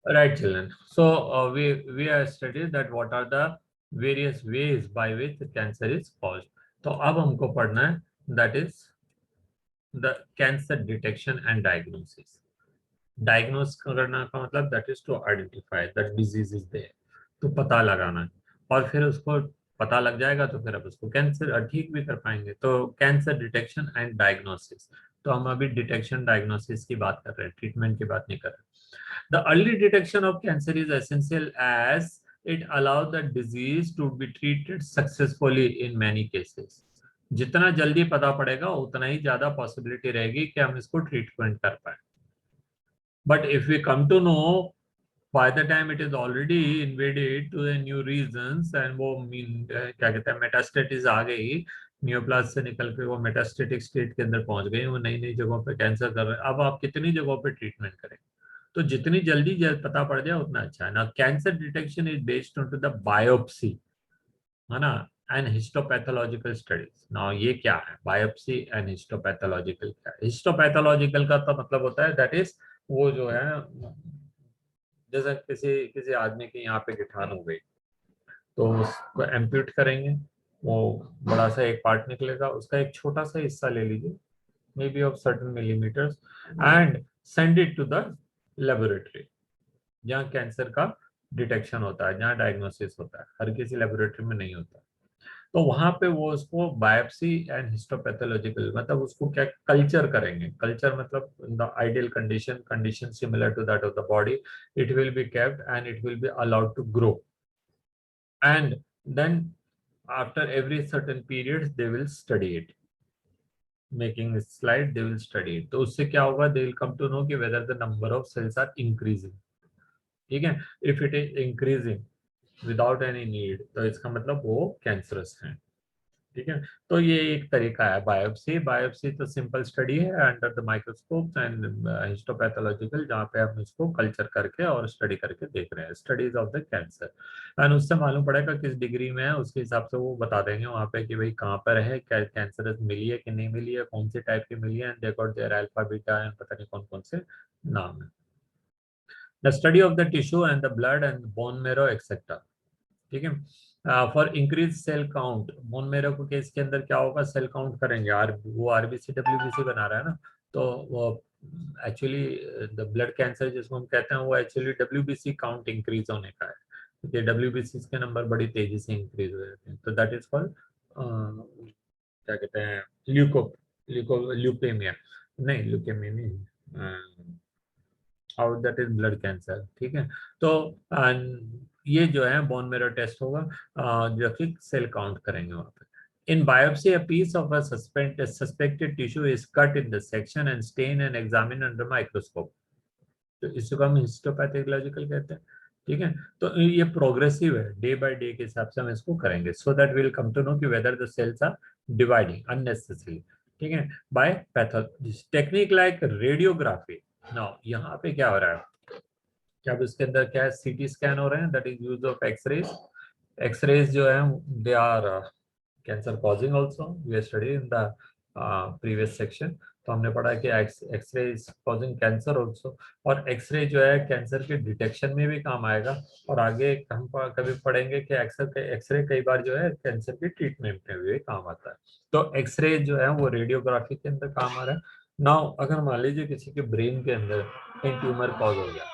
Right, children. So we are studied that what are the various ways by which cancer is caused. तो अब हमको पढ़ना है that is the cancer detection and diagnosis. Diagnose करना का मतलब that is to identify that disease is there. तो पता लगाना है और फिर उसको पता लग जाएगा तो फिर अब उसको कैंसर ठीक भी कर पाएंगे. तो कैंसर डिटेक्शन एंड डायग्नोसिस. तो हम अभी डिटेक्शन डायग्नोसिस की बात कर रहे हैं, ट्रीटमेंट की बात नहीं कर रहे. The early detection of cancer is essential as it allows the disease to be treated successfully in many cases. जितना जल्दी पता पड़ेगा उतना ही ज्यादा पॉसिबिलिटी रहेगी कि हम इसको ट्रीटमेंट कर पाए. But if we come to know by the time it is already invaded to the new regions and वो मीन क्या कहते हैं मेटास्टेटिस आ गई, न्यूप्लास्ट से निकल के वो मेटास्टेटिक स्टेट के अंदर पहुंच गई, वो नई नई जगहों पे कैंसर कर रहे हैं. अब आप कितनी जगहों पे ट्रीटमेंट करें. तो जितनी जल्दी पता पड़ जाए उतना अच्छा है ना. Cancer detection is based on to the biopsy, है ना, एंड हिस्टोपैथोलॉजिकल स्टडीज. नाउ ये क्या है बायोप्सी एंड हिस्टोपैथोलॉजिकल? क्या है हिस्टोपैथोलॉजिकल का? तो मतलब होता है दैट इज वो जो है जैसे किसी किसी आदमी की यहाँ पे गिठान हो गई तो उसको एम्प्यूट करेंगे, वो बड़ा सा एक पार्ट निकलेगा, उसका एक छोटा सा हिस्सा ले लीजिए may be of certain millimetres and send it to the laboratory जहाँ कैंसर का डिटेक्शन होता है, जहाँ डायग्नोसिस होता है. हर किसी लेबोरेटरी में नहीं होता. तो वहां पे वो उसको बायोप्सी एंड हिस्टोपैथोलॉजिकल मतलब उसको क्या कल्चर करेंगे. कल्चर मतलब in the ideal condition, condition similar to that of the body, it will be kept and it will be allowed to grow. And then after every certain periods they will study it, making a slide they will study it. तो उससे क्या होगा, they will come to know कि whether the number of cells are increasing. ठीक है. If it is increasing without any need तो इसका मतलब वो कैंसरस है. ठीक है. तो ये एक तरीका है बायोप्सी. बायोप्सी तो सिंपल स्टडी है under the microscope and histopathological जहाँ पे हम इसको कल्चर करके और स्टडी करके देख रहे हैं, studies of the cancer. And उससे मालूम पड़ेगा किस डिग्री में है, उसके हिसाब से वो बता देंगे वहाँ पे कि भाई कहाँ पर है, क्या कैंसर मिली है कि नहीं मिली है, कौन सी टाइप की मिली है, and they got their alpha beta and पता नहीं कौन कौन से नाम है. The study of the tissue and the blood and bone marrow etcetera. ठीक है. For increase cell count, bone marrow को केस के अंदर क्या होगा, सेल काउंट करेंगे. वो आरबीसी डब्ल्यूबीसी बना रहा है ना, तो वो एक्चुअली द ब्लड कैंसर जिसको हम कहते हैं वो एक्चुअली डब्ल्यूबीसी काउंट इंक्रीज होने का है, क्योंकि डब्ल्यूबीसी के नंबर बड़ी तेजी से इंक्रीज हो जाते हैं. तो दैट इज कॉल्ड क्या कहते हैं ल्यूकेमिया. नहीं ल्यूकेमिया नहीं, और दैट इज ब्लड कैंसर. ठीक है. तो ये जो है बोन मेरो टेस्ट होगा, जो कि सेल काउंट करेंगे वहां पे. In biopsy, a piece of a suspected tissue is cut in the section and stained and examined under microscope. तो इसको हम हिस्टोपैथोलॉजिकल कहते हैं. ठीक है. तो ये प्रोग्रेसिव है, डे बाय डे के हिसाब से हम इसको करेंगे so that will come to know कि whether the cells are dividing unnecessary. ठीक है. By pathology technique like radiography. Now यहाँ पे क्या हो रहा है कि अब इसके अंदर क्या है, सीटी स्कैन हो रहे हैं, that is use of x-rays. X-rays जो है they are cancer causing also, we study in the previous section. तो हमने पढ़ा कि x-ray is causing cancer also, और एक्सरे जो है कैंसर के डिटेक्शन में भी काम आएगा. और आगे हम कभी पढ़ेंगे कि एक्सरे कई बार जो है कैंसर की ट्रीटमेंट में भी काम आता है. तो एक्सरे जो है वो रेडियोग्राफी के अंदर काम आ रहा है. नाउ अगर मान लीजिए किसी के ब्रेन के अंदर कहीं ट्यूमर कॉज हो गया,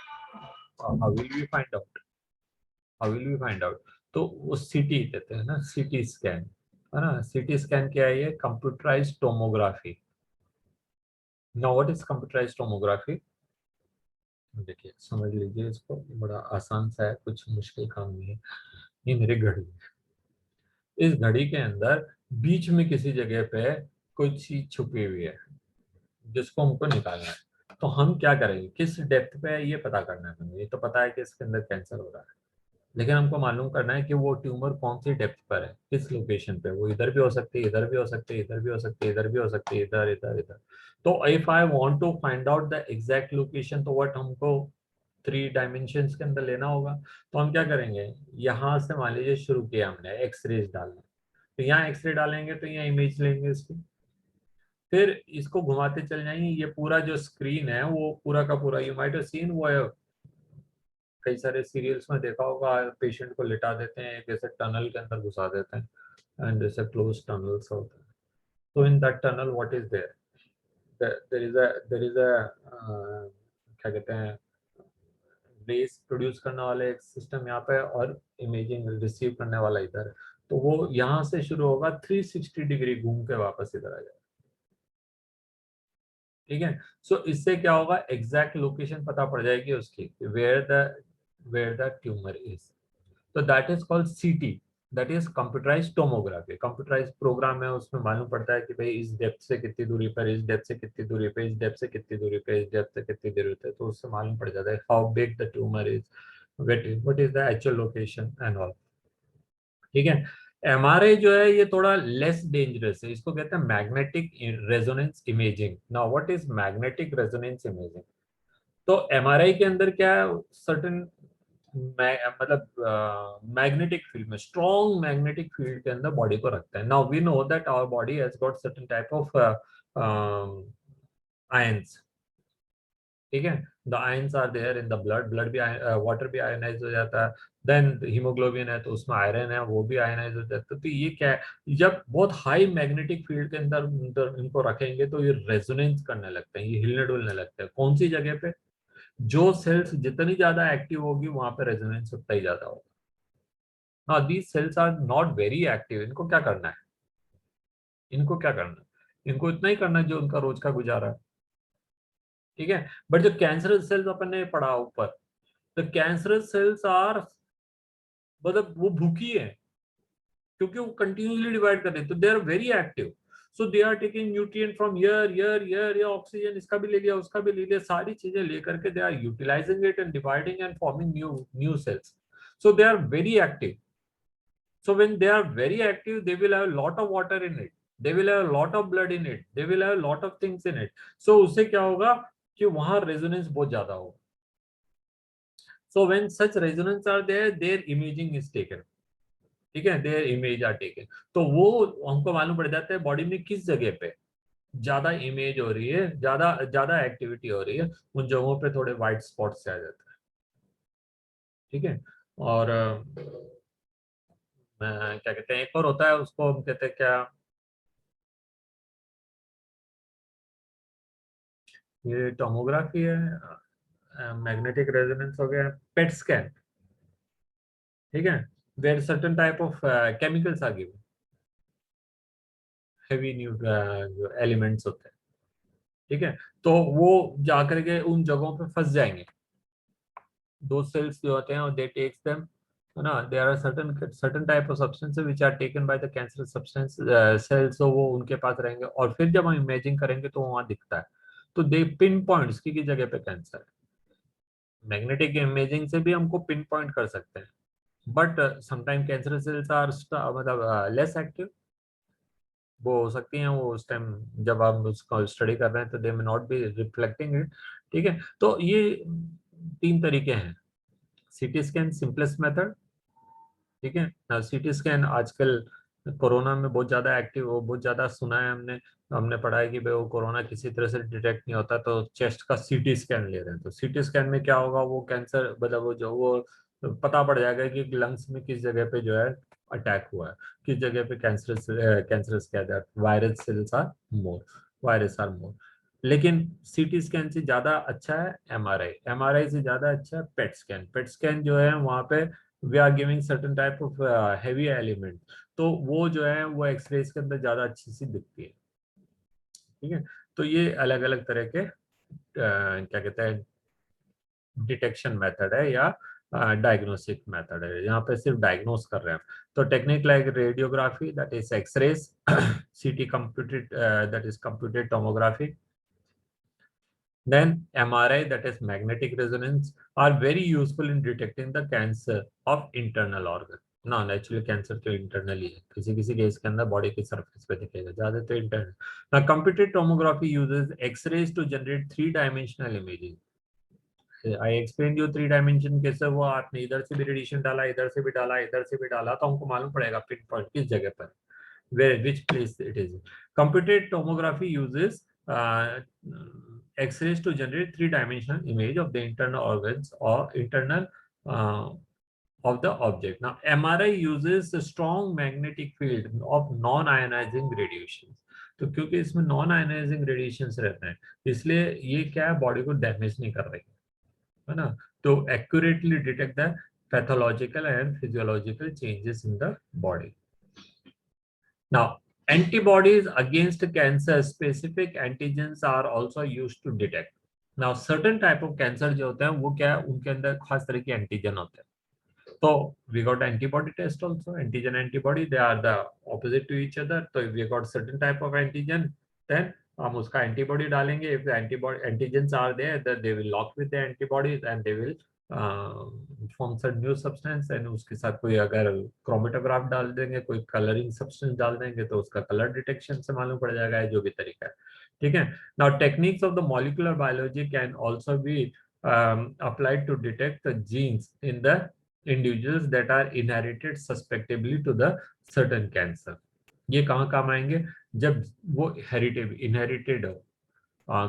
how will we find out? How will we find out? तो वो सीटी कहते हैं ना, सीटी स्कैन, है ना. सीटी स्कैन क्या है, ये computerised tomography. Now what is computerised tomography? देखिए समझ लीजिए इसको, बड़ा आसान सा है, कुछ मुश्किल काम नहीं है. ये मेरी घड़ी है. इस घड़ी के अंदर बीच में किसी जगह पे कोई चीज छुपी हुई है जिसको हमको निकालना है. तो हम क्या करेंगे, किस डेप्थ पे है ये पता करना है हमें. ये तो पता है कि इसके अंदर कैंसर हो रहा है, लेकिन हमको मालूम करना है कि वो ट्यूमर कौन सी डेप्थ पर है, किस लोकेशन पे. वो इधर भी हो सकती है, इधर भी हो सकती है, इधर भी हो सकती है, इधर भी हो सकती है, इधर इधर इधर. तो if I want to find out the exact location, तो व्हाट हमको 3 डायमेंशन के अंदर लेना होगा. तो हम क्या करेंगे, यहाँ से मान लीजिए शुरू किया हमने एक्सरेज डालना, तो यहाँ एक्सरे डालेंगे तो यहाँ इमेज लेंगे इसकी, फिर इसको घुमाते चल जाएंगे. ये पूरा जो स्क्रीन है वो पूरा का पूरा, यू माइट हैव सीन वो कई सारे सीरियल्स में देखा होगा, पेशेंट को लिटा देते हैं एक ऐसे टनल के अंदर घुसा देते हैं एंड जैसे क्लोज टनल्स होते हैं. तो in that tunnel what is there, there is a क्या कहते हैं, रेस प्रोड्यूस करने वाला एक सिस्टम यहाँ पे और इमेजिंग रिसीव करने वाला इधर है. तो वो यहाँ से शुरू होगा, 360 डिग्री घूम के वापस इधर आ जाएगा. ठीक है. सो इससे क्या होगा, एग्जैक्ट लोकेशन पता पड़ जाएगी उसकी, वेयर द ट्यूमर इज. तो that is called CT, that is computerise tomography. Computerise program है, उसमें मालूम पड़ता है कि भाई इस डेप्थ से कितनी दूरी पर, इस डेप्थ से कितनी दूरी पे, इस डेप्थ से कितनी दूरी पे, इस डेप्थ से कितनी दूरी पे. तो उससे मालूम पड़ जाता है how big the tumour is, what is the actual location and all. ठीक है. एमआरआई जो है ये थोड़ा लेस डेंजरस है, इसको कहते हैं magnetic resonance imaging. Now what is magnetic resonance imaging? तो एमआरआई के अंदर क्या है, सर्टेन मतलब मैग्नेटिक फील्ड में, स्ट्रॉन्ग मैग्नेटिक फील्ड के अंदर बॉडी को रखता है. Now we know that our body has got certain type of ions. ठीक है. The ions are there in the blood, blood भी वाटर भी आयनाइज हो जाता है. देन हीमोग्लोबिन है तो उसमें आयरन है, वो भी आयनाइज हो जाता है. तो ये क्या है, जब बहुत हाई मैग्नेटिक फील्ड के अंदर इनको रखेंगे तो ये रेजोनेंस करने लगते हैं, ये हिलने डुलने लगते हैं. कौन सी जगह पे? जो सेल्स जितनी ज्यादा एक्टिव होगी वहां पे रेजोनेंस उतना ही ज्यादा होगा. हाँ, these cells are not very active. इनको क्या करना है, इनको क्या करना है, इनको इतना ही करना है जो उनका रोज का गुजारा है. ठीक है. बट जो कैंसरस सेल्स अपन ने पढ़ा ऊपर, तो कैंसरस सेल्स आर, मतलब वो भूखी है क्योंकि वो कंटिन्यूसली डिवाइड कर रहे हैं, तो they are very active. So they are taking nutrient from here, oxygen इसका भी ले लिया, उसका भी ले लिया, सारी चीजें लेकर के they are utilising it and dividing and forming new new cells. So they are very active. So when they are very active, they will have a lot of water in it. They will have a lot of blood in it. They will have a lot of things in it. So उससे क्या होगा कि वहां resonance बहुत ज्यादा होगा. So when such resonance are there, their imaging is taken. ठीक है, देयर इमेज आर टेकन. तो वो हमको मालूम पड़ जाता है बॉडी में किस जगह पे ज्यादा इमेज हो रही है, ज्यादा ज्यादा एक्टिविटी हो रही है, उन जगहों पे थोड़े व्हाइट स्पॉट्स आ जाते हैं. ठीक है. और क्या कहते हैं, एक और होता है उसको हम कहते हैं क्या, ये टोमोग्राफी है, मैग्नेटिक रेजोनेंस हो गया, पेट स्कैन. ठीक है. There certain type of chemicals are given, heavy new elements होते हैं. ठीक है. तो वो जाकर के उन जगहों पे फंस जाएंगे, दो सेल्स जो होते हैं, और दे टेक्स देम, है ना, there are certain certain type of substances which are taken by the cancer substance cells. तो वो उनके पास रहेंगे और फिर जब हम इमेजिंग करेंगे तो वहां दिखता है. तो दे पिन पॉइंट्स की जगह पे कैंसर है. मैग्नेटिक इमेजिंग से भी हमको पिन पॉइंट कर सकते हैं, but sometime cancer cells are मतलब लेस एक्टिव. वो हो सकती हैं, वो उस टाइम जब आप उसको स्टडी कर रहे हैं तो they may not be reflecting it. ठीक है. तो ये तीन तरीके हैं. CT scan simplest method. ठीक है. सीटी स्कैन आजकल कोरोना में बहुत ज्यादा एक्टिव हो, बहुत ज्यादा सुना है हमने. हमने पढ़ा है कि भाई वो कोरोना किसी तरह से डिटेक्ट नहीं होता तो चेस्ट का सीटी स्कैन ले रहे हैं. तो सीटी स्कैन में क्या होगा, वो कैंसर मतलब वो जो वो पता पड़ जाएगा कि लंग्स में किस जगह पे जो है अटैक हुआ है, किस जगह पे कैंसरस क्या है, virus cells are more, virus are more. लेकिन सीटी स्कैन से ज्यादा अच्छा है एमआरआई, एमआरआई से ज्यादा अच्छा है पेट स्कैन. पेट स्कैन जो है वहां पे we are giving certain type of heavy element, तो वो जो है वो एक्सरेज के अंदर ज्यादा अच्छी सी दिखती है. ठीक है. तो ये अलग अलग तरह के क्या कहते हैं डिटेक्शन मेथड है या डायग्नोस्टिक मेथड है. यहाँ पे सिर्फ डायग्नोस कर रहे हैं. तो technique like radiography, that is X-rays, CT computed, that is computed tomography, then MRI, that is magnetic resonance, are very useful in detecting the cancer of internal organ. ना actually cancer तो internally है, किसी किसी case के अंदर body की surface पे दिखेगा, ज्यादा तो इंटरनल. ना computed tomography uses X-rays to generate 3 dimensional imaging. I explain you 3 dimension कैसे हुआ, आपने इधर से भी रेडिएशन डाला, इधर से भी डाला, इधर से भी डाला, तो हमको मालूम पड़ेगा पिन पॉइंट किस जगह पर, where which place it is. Computed tomography uses X-rays to generate 3 dimensional image of the internal organs or internal of the object. Now, MRI uses a strong magnetic field of non-ionizing radiations. तो क्योंकि इसमें non ionising radiations रहते हैं, इसलिए ये क्या है, body को डैमेज नहीं कर रही है ना, तो accurately detect the pathological and physiological changes in the body. Now, antibodies against cancer, specific antigens are also used to detect. Now, certain type of cancer जो होते हैं वो क्या है, उनके अंदर खास तरह के एंटीजन होते हैं. So we got antibody test also, antigen antibody, they are the opposite to each other. So if we got certain type of antigen, then हम उसका antibody डालेंगे. If the antibody antigens are there, then they will lock with the antibodies and they will form some new substance. And उसके साथ कोई अगर chromatograph डाल देंगे, कोई coloring substance डाल देंगे, तो उसका color detection से मालूम पड़ जाएगा जो भी तरीका है. ठीक है. Now techniques of the molecular biology can also be applied to detect the genes in the individuals that are inherited suspectably to the certain cancer. ये कहाँ काम आएंगे, जब वो इनहेरिटेड हो.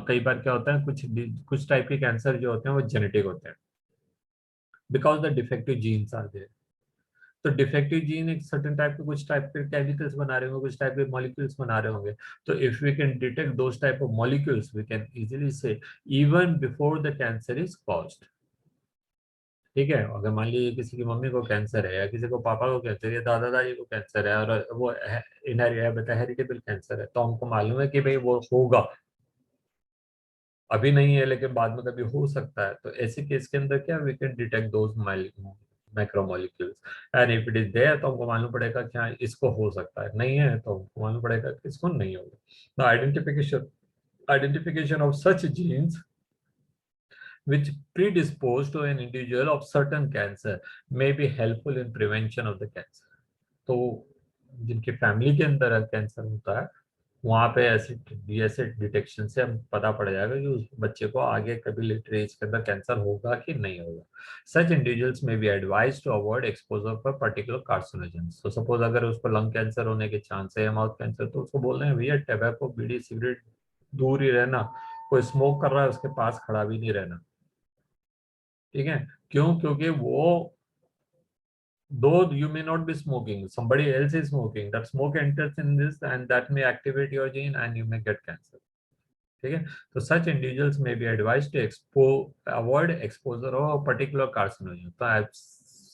कई बार क्या होता है, कुछ टाइप के कैंसर जो होते हैं वो जेनेटिक होते हैं, because the defective genes are there. तो डिफेक्टिव जीन एक सर्टेन टाइप के, कुछ टाइप के केमिकल्स बना रहे होंगे, कुछ टाइप के मॉलिक्यूल्स बना रहे होंगे. तो if we can detect those type of molecules, we can easily say even before the cancer is caused. ठीक है. अगर मान लीजिए किसी की मम्मी को कैंसर है, या किसी को पापा को कैंसर है, या दादा दादी को कैंसर है, और वो हेरिटेबल कैंसर है, तो हमको मालूम है कि भाई वो होगा, अभी नहीं है लेकिन बाद में कभी हो सकता है. तो ऐसे केस के अंदर क्या, we can detect those macromolecules. And if it is there, तो हमको मालूम पड़ेगा कि हाँ इसको हो सकता है, नहीं है तो हमको मालूम पड़ेगा कि इसको नहीं होगा. The identification of such genes which predispose to an individual of certain cancer may be helpful in prevention of the cancer. तो जिनकी फैमिली के अंदर कैंसर होता है, वहां पे ऐसे डिटेक्शन से हम पता पड़ जाएगा कि उस बच्चे को आगे कभी लेटर एज के अंदर कैंसर होगा कि नहीं होगा. सच इंडिविजुअल्स में be advise to avoid exposure for particular carcinogens. तो सपोज अगर उसको लंग कैंसर होने के चांस है, माउथ कैंसर, तो उसको बोल रहे हैं भैया टैबैको, बीड़ी, सिगरेट दूर ही रहना, कोई स्मोक कर रहा है उसके पास खड़ा भी नहीं रहना. ठीक है. क्यों? क्योंकि वो, though you may not be smoking, somebody else is smoking, that smoke enters in this and that may activate your gene and you may get cancer. ठीक है. तो such individuals may be advised to avoid exposure of a particular carcinogen. तो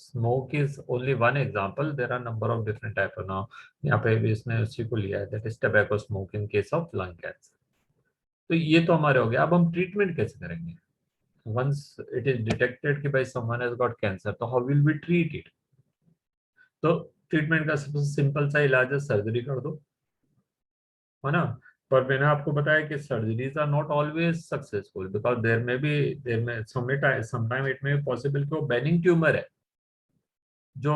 smoke is only one example, there are number of different type of. now यहाँ पे भी इसने उसी को लिया है, that is tobacco smoke in case of lung cancer. तो ये तो हमारे हो गया. अब हम ट्रीटमेंट कैसे करेंगे? once it is detected कि भाई someone has got cancer, तो how will we treat it? तो ट्रीटमेंट का सबसे सिंपल सा इलाज है, सर्जरी कर दो, है ना. पर मैंने आपको बताया कि surgeries are not always successful, because there में समटाइम इट में पॉसिबल कि वो बेनिंग ट्यूमर है जो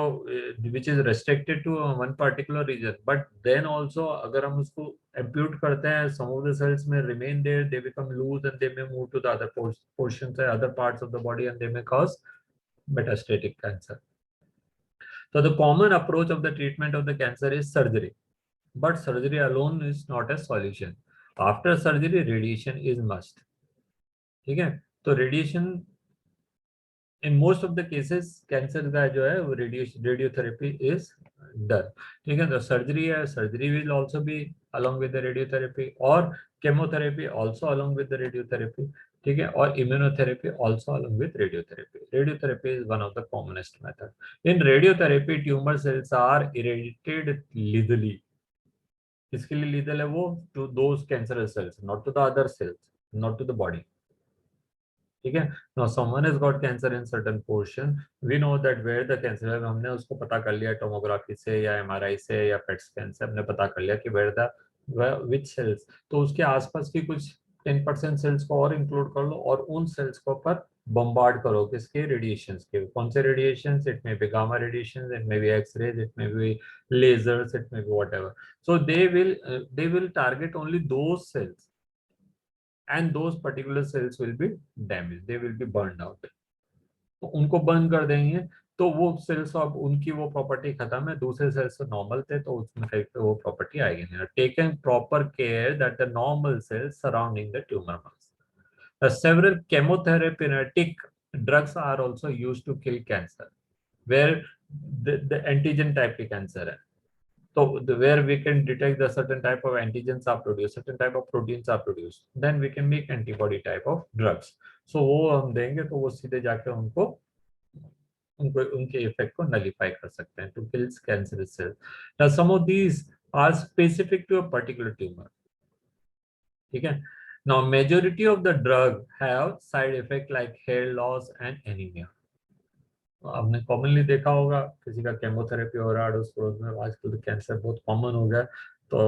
which is restricted to one particular region, but then also अगर हम उसको एम्प्यूट करते हैं, सम ऑफ द सेल्स में remain there, they become loose and they may move to the other portions, other parts of the body and they may cause metastatic cancer. So the common approach of the treatment of the cancer is surgery, but surgery alone is not a solution. After surgery, radiation is must. ठीक है. तो radiation in most of the cases cancer का जो है वो radiotherapy is done. ठीक है. तो सर्जरी है, surgery will also be along with the radiotherapy, or chemotherapy also along with the radiotherapy. ठीक है. और immunotherapy also along with radiotherapy. Radiotherapy is one of the commonest method. In radiotherapy, tumor cells are irradiated lethally. किसके लिए lethal है वो? To those cancerous cells, not to the other cells, not to the body. ठीक है. now someone has got cancer in certain portion, we know that where the cancer है, हमने उसको पता कर लिया टोमोग्राफी से या एमआरआई से या पेट स्कैन से, हमने पता कर लिया कि where the which cells. तो उसके आसपास की कुछ 10% सेल्स को और इंक्लूड कर लो और उन सेल्स को पर बम्बार्ड करो किसके? रेडिएशंस के. कौन से radiations? It may be gamma radiations, it may be X-rays, it may be lasers, it may be whatever. So they will target only those cells and those particular cells will be damaged, they will be burned out. तो उनको burn कर देंगे तो वो sales, अब उनकी वो property खत्म है, दूसरे सेल्स तो नॉर्मल थे तो उसमें कहीं पे वो प्रॉपर्टी आएगी नहीं. Taken proper care that the normal sales surrounding the tumour mass. Several chemotherapeutic drugs are also used to kill cancer, where the antigen type के cancer है. So where we can detect the certain type of antigens are produced, certain type of proteins are produced, then we can make antibody type of drugs. So वो हम देंगे तो वो सीधे जाके उनको उनको उनके इफेक्ट को नलीफाई कर सकते हैं to kill cancerous cells. Now some of these are specific to a particular tumor. ठीक है. Now majority of the drug have side effect like hair loss and anemia. आपने कॉमनली देखा होगा किसी का केमोथेरेपी हो रहा है अड़ोस पड़ोस में. आजकल तो कैंसर बहुत कॉमन हो गया. तो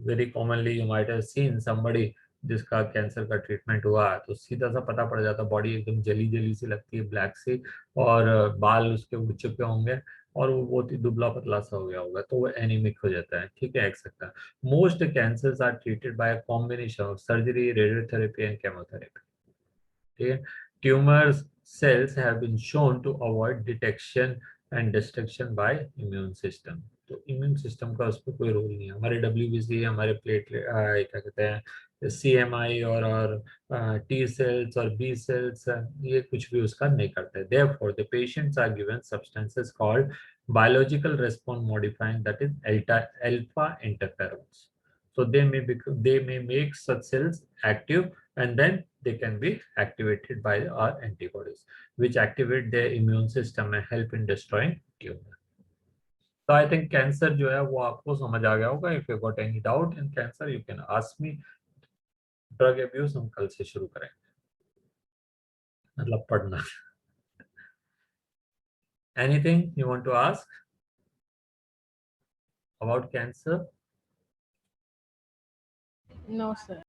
very commonly you might have seen somebody जिसका कैंसर का ट्रीटमेंट हुआ तो सीधा सा पता पड़ जाता, बॉडी एकदम जली जली सी लगती है, ब्लैक सी, और बाल उसके उड़ चुके होंगे और वो बहुत ही दुबला पतला सा हो गया होगा, तो वो एनीमिक हो जाता है. ठीक है, एक सकता है. Most cancers are treated by combination of surgery, radiotherapy and chemotherapy. ठीक है. Tumours cells have been shown to avoid detection and destruction by immune system. तो immune system का उस पर कोई रोल नहीं है. हमारे WBC, हमारे प्लेटलेट क्या कहते हैं CMI और T cells और B cells, ये कुछ भी उसका नहीं करते. Therefore, the patients are given substances called biological response modifying, that is alpha interferons. So they may make such cells active, and then they can be activated by our antibodies, which activate their immune system and help in destroying tumor. So I think cancer जो है वो आपको समझ आ गया होगा. If you got any doubt in cancer, you can ask me. Drug abuse हम कल से शुरू करेंगे, मतलब पढ़ना. Anything you want to ask about cancer? No, sir.